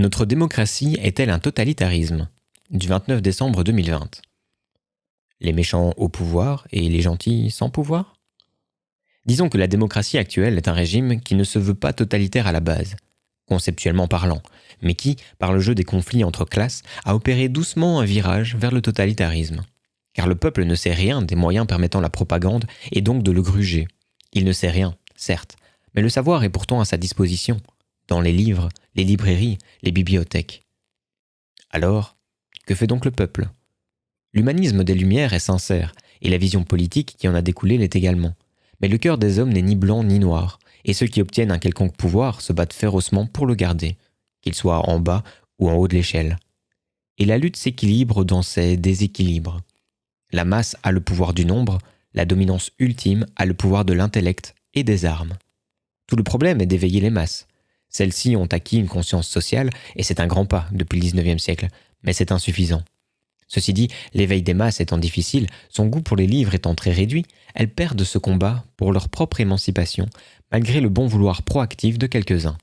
Notre démocratie est-elle un totalitarisme ? Du 29 décembre 2020. Les méchants au pouvoir et les gentils sans pouvoir ? Disons que la démocratie actuelle est un régime qui ne se veut pas totalitaire à la base, conceptuellement parlant, mais qui, par le jeu des conflits entre classes, a opéré doucement un virage vers le totalitarisme. Car le peuple ne sait rien des moyens permettant la propagande et donc de le gruger. Il ne sait rien, certes, mais le savoir est pourtant à sa disposition, dans les livres, les librairies, les bibliothèques. Alors, que fait donc le peuple ? L'humanisme des Lumières est sincère, et la vision politique qui en a découlé l'est également. Mais le cœur des hommes n'est ni blanc ni noir, et ceux qui obtiennent un quelconque pouvoir se battent férocement pour le garder, qu'il soit en bas ou en haut de l'échelle. Et la lutte s'équilibre dans ces déséquilibres. La masse a le pouvoir du nombre, la dominance ultime a le pouvoir de l'intellect et des armes. Tout le problème est d'éveiller les masses. Celles-ci ont acquis une conscience sociale, et c'est un grand pas depuis le XIXe siècle, mais c'est insuffisant. Ceci dit, l'éveil des masses étant difficile, son goût pour les livres étant très réduit, elles perdent ce combat pour leur propre émancipation, malgré le bon vouloir proactif de quelques-uns.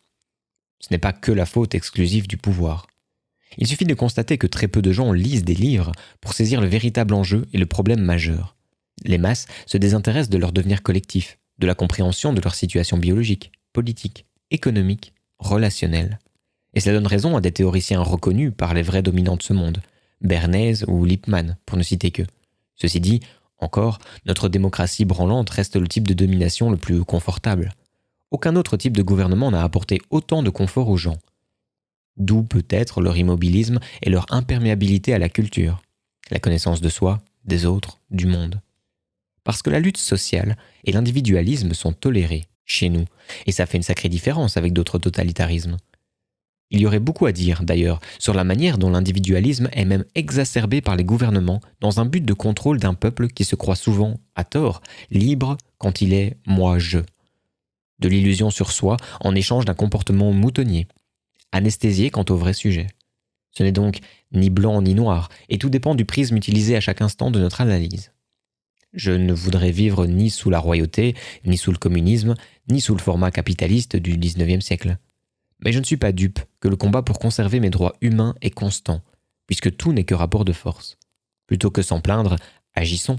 Ce n'est pas que la faute exclusive du pouvoir. Il suffit de constater que très peu de gens lisent des livres pour saisir le véritable enjeu et le problème majeur. Les masses se désintéressent de leur devenir collectif, de la compréhension de leur situation biologique, politique, économique, relationnelle. Et cela donne raison à des théoriciens reconnus par les vrais dominants de ce monde, Bernays ou Lippmann, pour ne citer qu'eux. Ceci dit, encore, notre démocratie branlante reste le type de domination le plus confortable. Aucun autre type de gouvernement n'a apporté autant de confort aux gens. D'où peut-être leur immobilisme et leur imperméabilité à la culture, la connaissance de soi, des autres, du monde. Parce que la lutte sociale et l'individualisme sont tolérés chez nous, et ça fait une sacrée différence avec d'autres totalitarismes. Il y aurait beaucoup à dire, d'ailleurs, sur la manière dont l'individualisme est même exacerbé par les gouvernements dans un but de contrôle d'un peuple qui se croit souvent, à tort, libre quand il est « moi-je ». De l'illusion sur soi en échange d'un comportement moutonnier, anesthésié quant au vrai sujet. Ce n'est donc ni blanc ni noir, et tout dépend du prisme utilisé à chaque instant de notre analyse. Je ne voudrais vivre ni sous la royauté, ni sous le communisme, ni sous le format capitaliste du XIXe siècle. Mais je ne suis pas dupe que le combat pour conserver mes droits humains est constant, puisque tout n'est que rapport de force. Plutôt que s'en plaindre, agissons.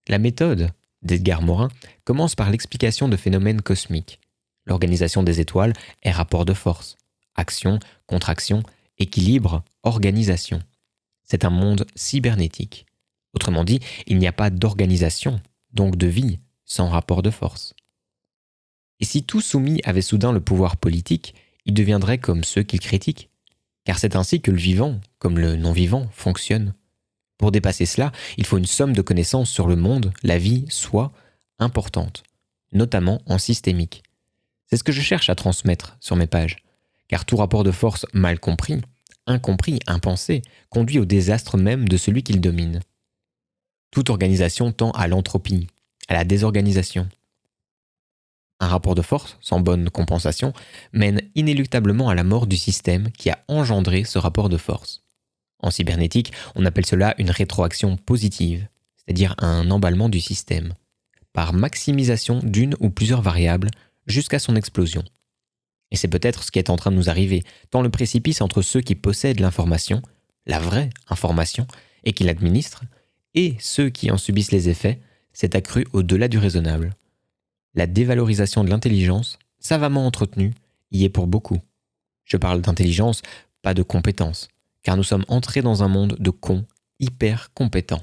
La méthode d'Edgar Morin commence par l'explication de phénomènes cosmiques. L'organisation des étoiles est rapport de force. Action, contraction, équilibre, organisation. C'est un monde cybernétique. Autrement dit, il n'y a pas d'organisation, donc de vie, sans rapport de force. Et si tout soumis avait soudain le pouvoir politique, il deviendrait comme ceux qu'il critique, car c'est ainsi que le vivant, comme le non-vivant, fonctionne. Pour dépasser cela, il faut une somme de connaissances sur le monde, la vie, soi, importante, notamment en systémique. C'est ce que je cherche à transmettre sur mes pages, car tout rapport de force mal compris, incompris, impensé, conduit au désastre même de celui qu'il domine. Toute organisation tend à l'entropie, à la désorganisation. Un rapport de force, sans bonne compensation, mène inéluctablement à la mort du système qui a engendré ce rapport de force. En cybernétique, on appelle cela une rétroaction positive, c'est-à-dire un emballement du système, par maximisation d'une ou plusieurs variables jusqu'à son explosion. Et c'est peut-être ce qui est en train de nous arriver, tant le précipice entre ceux qui possèdent l'information, la vraie information, et qui l'administrent, et ceux qui en subissent les effets, s'est accru au-delà du raisonnable. La dévalorisation de l'intelligence, savamment entretenue, y est pour beaucoup. Je parle d'intelligence, pas de compétence, car nous sommes entrés dans un monde de cons hyper compétents.